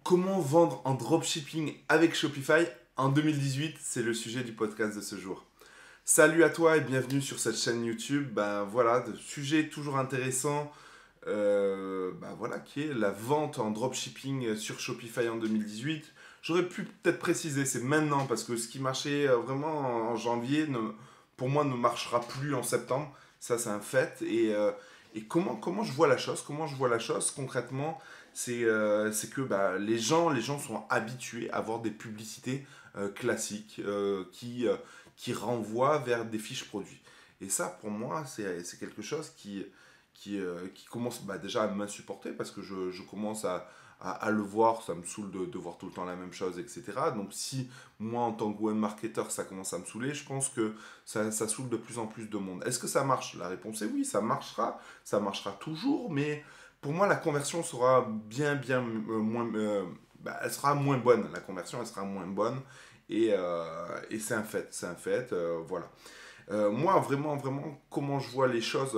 Comment vendre en dropshipping avec Shopify en 2018? C'est le sujet du podcast de ce jour. Salut à toi et bienvenue sur cette chaîne YouTube. Ben voilà, de sujet toujours intéressant, voilà, qui est la vente en dropshipping sur Shopify en 2018. J'aurais pu peut-être préciser, c'est maintenant, parce que ce qui marchait vraiment en janvier, pour moi, ne marchera plus en septembre. Ça, c'est un fait. Et comment je vois la chose? Comment je vois la chose concrètement? C'est que les gens sont habitués à voir des publicités classiques qui renvoient vers des fiches produits. Et ça, pour moi, c'est quelque chose qui commence déjà à m'insupporter parce que je commence à le voir, ça me saoule de voir tout le temps la même chose, etc. Donc si moi, en tant que web marketeur, ça commence à me saouler, je pense que ça saoule de plus en plus de monde. Est-ce que ça marche? La réponse est oui, ça marchera toujours, mais pour moi, la conversion sera bien moins... elle sera moins bonne, la conversion, elle sera moins bonne, et c'est un fait, voilà. Moi, vraiment, comment je vois les choses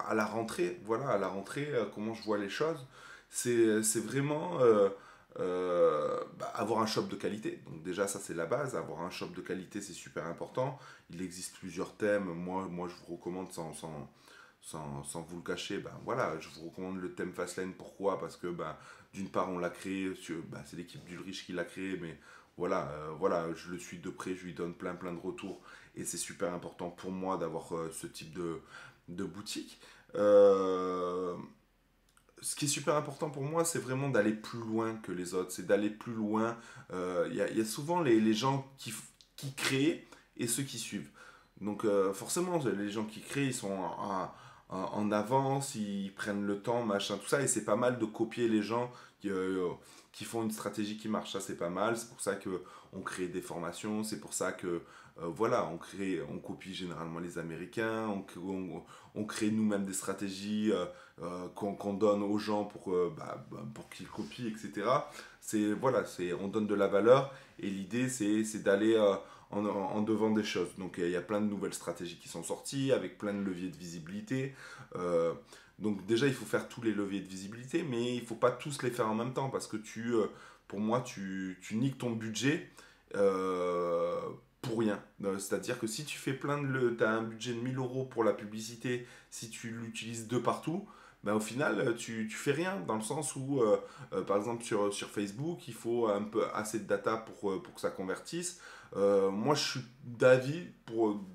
à la rentrée, voilà, à la rentrée, comment je vois les choses, c'est vraiment avoir un shop de qualité. Donc déjà, ça c'est la base, avoir un shop de qualité, c'est super important. Il existe plusieurs thèmes, moi je vous recommande sans vous le cacher, voilà, je vous recommande le thème Fastlane. Pourquoi? Parce que d'une part, on l'a créé, c'est l'équipe d'Ulrich qui l'a créé, mais voilà, je le suis de près, je lui donne plein de retours, et c'est super important pour moi d'avoir ce type de boutique. Euh, Ce qui est super important pour moi, c'est vraiment d'aller plus loin que les autres, c'est d'aller plus loin. Il y a souvent les gens qui créent et ceux qui suivent. Donc forcément, les gens qui créent, ils sont en avance, ils prennent le temps, machin, tout ça, et c'est pas mal de copier les gens qui font une stratégie qui marche. Ça, c'est pas mal. C'est pour ça que on crée des formations. C'est pour ça que voilà, on copie généralement les Américains. On crée nous-mêmes des stratégies qu'on donne aux gens pour qu'ils copient, etc. On donne de la valeur, et l'idée, c'est d'aller en devant des choses. Donc il y a plein de nouvelles stratégies qui sont sorties avec plein de leviers de visibilité. Euh, donc déjà, il faut faire tous les leviers de visibilité, mais il ne faut pas tous les faire en même temps parce que pour moi, tu niques ton budget euh, pour rien. C'est-à-dire que si tu fais tu as un budget de 1000 euros pour la publicité, si tu l'utilises de partout, au final, tu fais rien, dans le sens où, par exemple, sur Facebook, il faut un peu assez de data pour que ça convertisse. Moi, je suis d'avis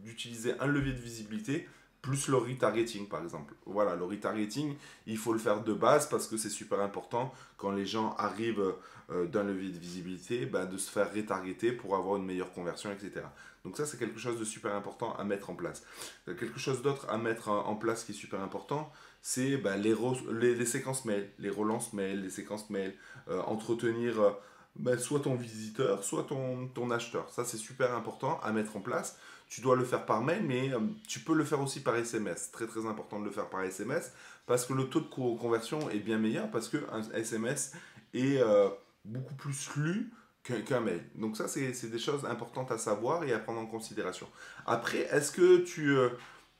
d'utiliser un levier de visibilité plus le retargeting, par exemple. Voilà, le retargeting, il faut le faire de base parce que c'est super important quand les gens arrivent d'un levier de visibilité, de se faire retargeter pour avoir une meilleure conversion, etc. Donc ça, c'est quelque chose de super important à mettre en place. Quelque chose d'autre à mettre en place qui est super important, c'est les séquences mail, les relances mail, les séquences mail, entretenir soit ton visiteur, soit ton acheteur. Ça, c'est super important à mettre en place. Tu dois le faire par mail, mais tu peux le faire aussi par SMS. Très important de le faire par SMS parce que le taux de conversion est bien meilleur parce qu'un SMS est beaucoup plus lu qu'un mail. Donc ça, c'est des choses importantes à savoir et à prendre en considération. Après, est-ce que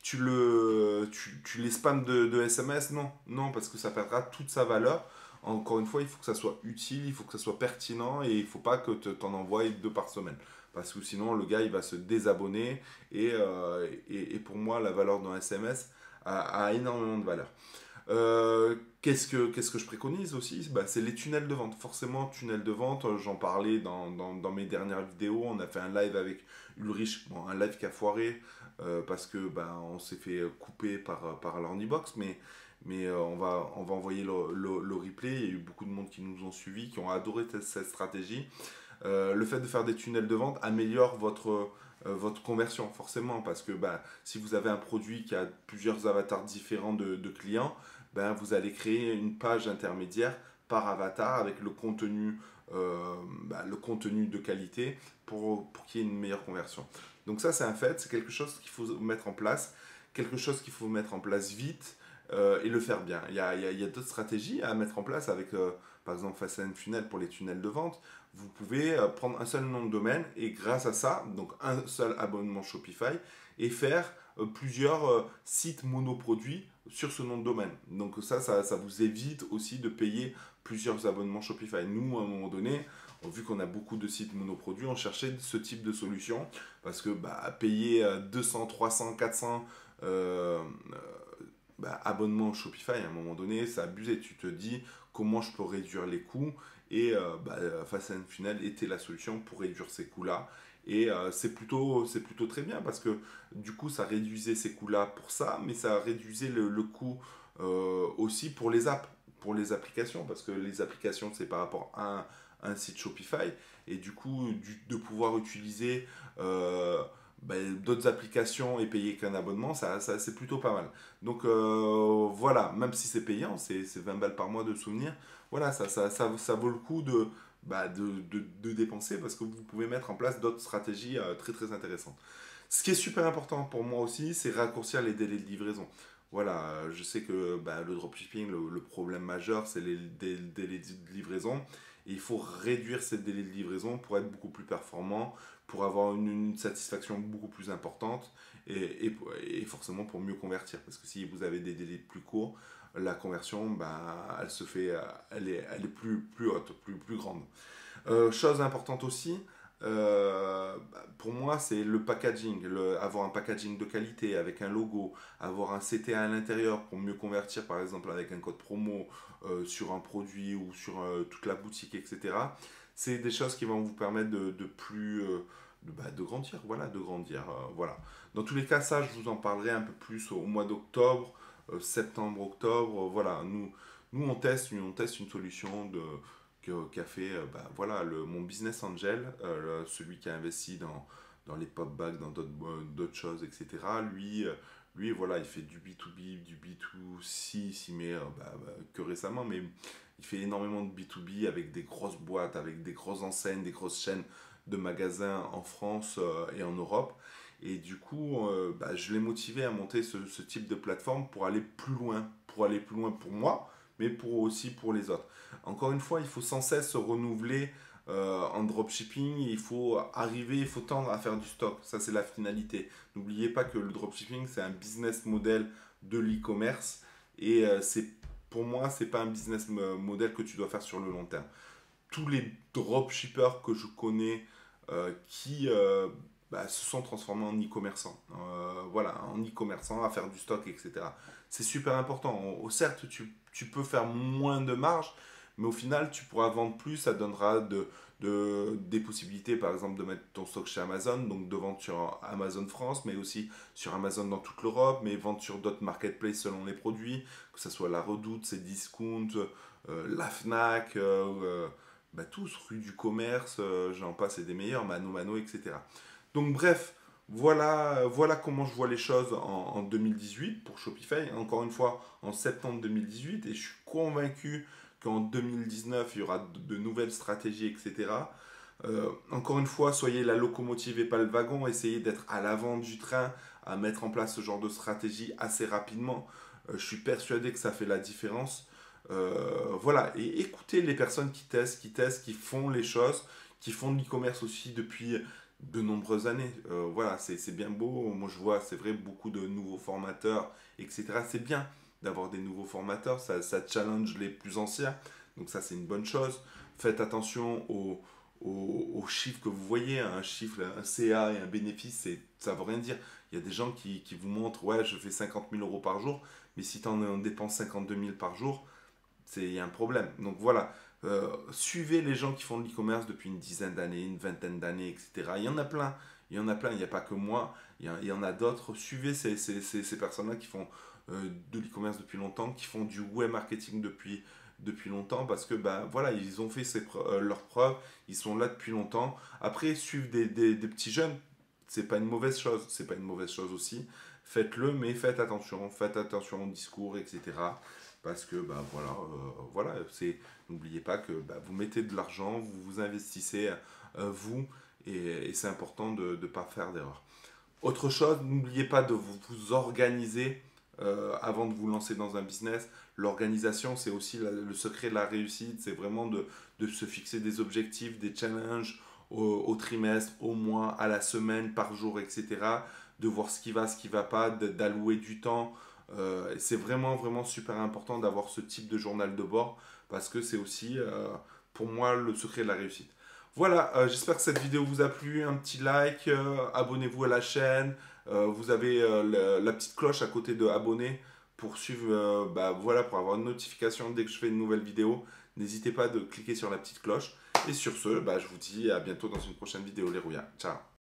tu les spams de SMS? Non, non, parce que ça perdra toute sa valeur. Encore une fois, il faut que ça soit utile, il faut que ça soit pertinent, et il ne faut pas que tu en envoies 2 par semaine. Parce que sinon, le gars, il va se désabonner, et pour moi, la valeur d'un SMS a énormément de valeur. Qu'est-ce que je préconise aussi? C'est les tunnels de vente. Forcément, tunnels de vente, j'en parlais dans mes dernières vidéos. On a fait un live avec Ulrich, bon, un live qui a foiré parce que on s'est fait couper par l'Ornibox, mais on va envoyer le replay. Il y a eu beaucoup de monde qui nous ont suivis, qui ont adoré cette stratégie. Le fait de faire des tunnels de vente améliore votre conversion, forcément, parce que si vous avez un produit qui a plusieurs avatars différents de clients, vous allez créer une page intermédiaire par avatar avec le contenu de qualité pour qu'il y ait une meilleure conversion. Donc ça, c'est un fait, c'est quelque chose qu'il faut mettre en place, vite, et le faire bien. Il y a d'autres stratégies à mettre en place avec, par exemple, Fastlane Funnel pour les tunnels de vente. Vous pouvez prendre un seul nom de domaine et grâce à ça, donc un seul abonnement Shopify, et faire plusieurs sites monoproduits sur ce nom de domaine. Donc ça vous évite aussi de payer plusieurs abonnements Shopify. Nous, à un moment donné, vu qu'on a beaucoup de sites monoproduits, on cherchait ce type de solution parce que payer 200, 300, 400 abonnements Shopify, à un moment donné, c'est abusé. Tu te dis comment je peux réduire les coûts et Fast and Funnel était la solution pour réduire ces coûts-là. Et c'est plutôt très bien parce que du coup, ça réduisait ces coûts-là pour ça, mais ça réduisait le coût aussi pour les apps, pour les applications, parce que les applications, c'est par rapport à un site Shopify, et du coup, de pouvoir utiliser d'autres applications et payer qu'un abonnement, ça c'est plutôt pas mal. Donc voilà, même si c'est payant, c'est 20 balles par mois de souvenir, voilà, ça vaut le coup de dépenser parce que vous pouvez mettre en place d'autres stratégies très très intéressantes. Ce qui est super important pour moi aussi, c'est raccourcir les délais de livraison. Voilà, je sais que le dropshipping, le problème majeur, c'est les délais de livraison. Et il faut réduire ces délais de livraison pour être beaucoup plus performant, pour avoir une satisfaction beaucoup plus importante et forcément pour mieux convertir. Parce que si vous avez des délais plus courts, la conversion, elle se fait, elle est plus haute, plus grande. Chose importante aussi, pour moi, c'est le packaging, avoir un packaging de qualité avec un logo, avoir un CTA à l'intérieur pour mieux convertir, par exemple avec un code promo sur un produit ou sur toute la boutique, etc. C'est des choses qui vont vous permettre de plus de grandir, voilà, de grandir, voilà. Dans tous les cas, ça, je vous en parlerai un peu plus au mois d'octobre, septembre, octobre, voilà. Nous, on teste une solution qui a fait voilà, mon business angel, celui qui a investi dans les pop bags, dans d'autres choses, etc. Lui, voilà, il fait du B2B, du B2C, il s'y met que récemment, mais il fait énormément de B2B avec des grosses boîtes, avec des grosses enseignes, des grosses chaînes de magasins en France et en Europe. Et du coup, je l'ai motivé à monter ce type de plateforme pour aller plus loin pour moi, mais aussi pour les autres. Encore une fois, il faut sans cesse se renouveler en dropshipping. Il faut tendre à faire du stock. Ça, c'est la finalité. N'oubliez pas que le dropshipping, c'est un business model de l'e-commerce. Et pour moi, c'est pas un business model que tu dois faire sur le long terme. Tous les dropshippers que je connais qui se sont transformés en e-commerçants. Voilà, en e-commerçants, à faire du stock, etc. C'est super important. Certes, tu peux faire moins de marge, mais au final, tu pourras vendre plus. Ça donnera des possibilités, par exemple, de mettre ton stock chez Amazon, donc de vendre sur Amazon France, mais aussi sur Amazon dans toute l'Europe, mais vendre sur d'autres marketplaces selon les produits, que ce soit la Redoute, Cdiscount, la Fnac, tous, rue du commerce, j'en passe et des meilleurs, Mano Mano, etc. Donc bref, voilà comment je vois les choses en 2018 pour Shopify. Encore une fois, en septembre 2018, et je suis convaincu qu'en 2019, il y aura de nouvelles stratégies, etc. Encore une fois, soyez la locomotive et pas le wagon. Essayez d'être à l'avant du train, à mettre en place ce genre de stratégie assez rapidement. Je suis persuadé que ça fait la différence. Voilà, et écoutez les personnes qui font les choses, qui font de l'e-commerce aussi depuis de nombreuses années. Voilà, c'est bien beau. Moi, je vois, c'est vrai, beaucoup de nouveaux formateurs, etc. C'est bien d'avoir des nouveaux formateurs, ça challenge les plus anciens. Donc ça, c'est une bonne chose. Faites attention aux chiffres que vous voyez. Un chiffre, un CA et un bénéfice, ça ne veut rien dire. Il y a des gens qui vous montrent, ouais, je fais 50 000 euros par jour, mais si tu en dépenses 52 000 par jour, il y a un problème. Donc voilà, suivez les gens qui font de l'e-commerce depuis une dizaine d'années, une vingtaine d'années, etc. Il y en a plein, il n'y a pas que moi, il y en a d'autres. Suivez ces personnes-là qui font de l'e-commerce depuis longtemps, qui font du web marketing depuis longtemps, parce que voilà, ils ont fait leurs preuves, ils sont là depuis longtemps. Après, suivre des petits jeunes, c'est pas une mauvaise chose, c'est pas une mauvaise chose aussi. Faites-le, mais faites attention au discours, etc. Parce que voilà, n'oubliez pas que vous mettez de l'argent, vous vous investissez vous, et c'est important de ne pas faire d'erreur. Autre chose, n'oubliez pas de vous organiser avant de vous lancer dans un business. L'organisation, c'est aussi le secret de la réussite. C'est vraiment de se fixer des objectifs, des challenges au trimestre, au mois, à la semaine, par jour, etc. De voir ce qui va pas, d'allouer du temps Et c'est vraiment, vraiment super important d'avoir ce type de journal de bord parce que c'est aussi, pour moi, le secret de la réussite. Voilà, j'espère que cette vidéo vous a plu. Un petit like, abonnez-vous à la chaîne. Vous avez la petite cloche à côté de abonner pour suivre, voilà, pour avoir une notification dès que je fais une nouvelle vidéo. N'hésitez pas de cliquer sur la petite cloche. Et sur ce, je vous dis à bientôt dans une prochaine vidéo, les rouillards. Ciao!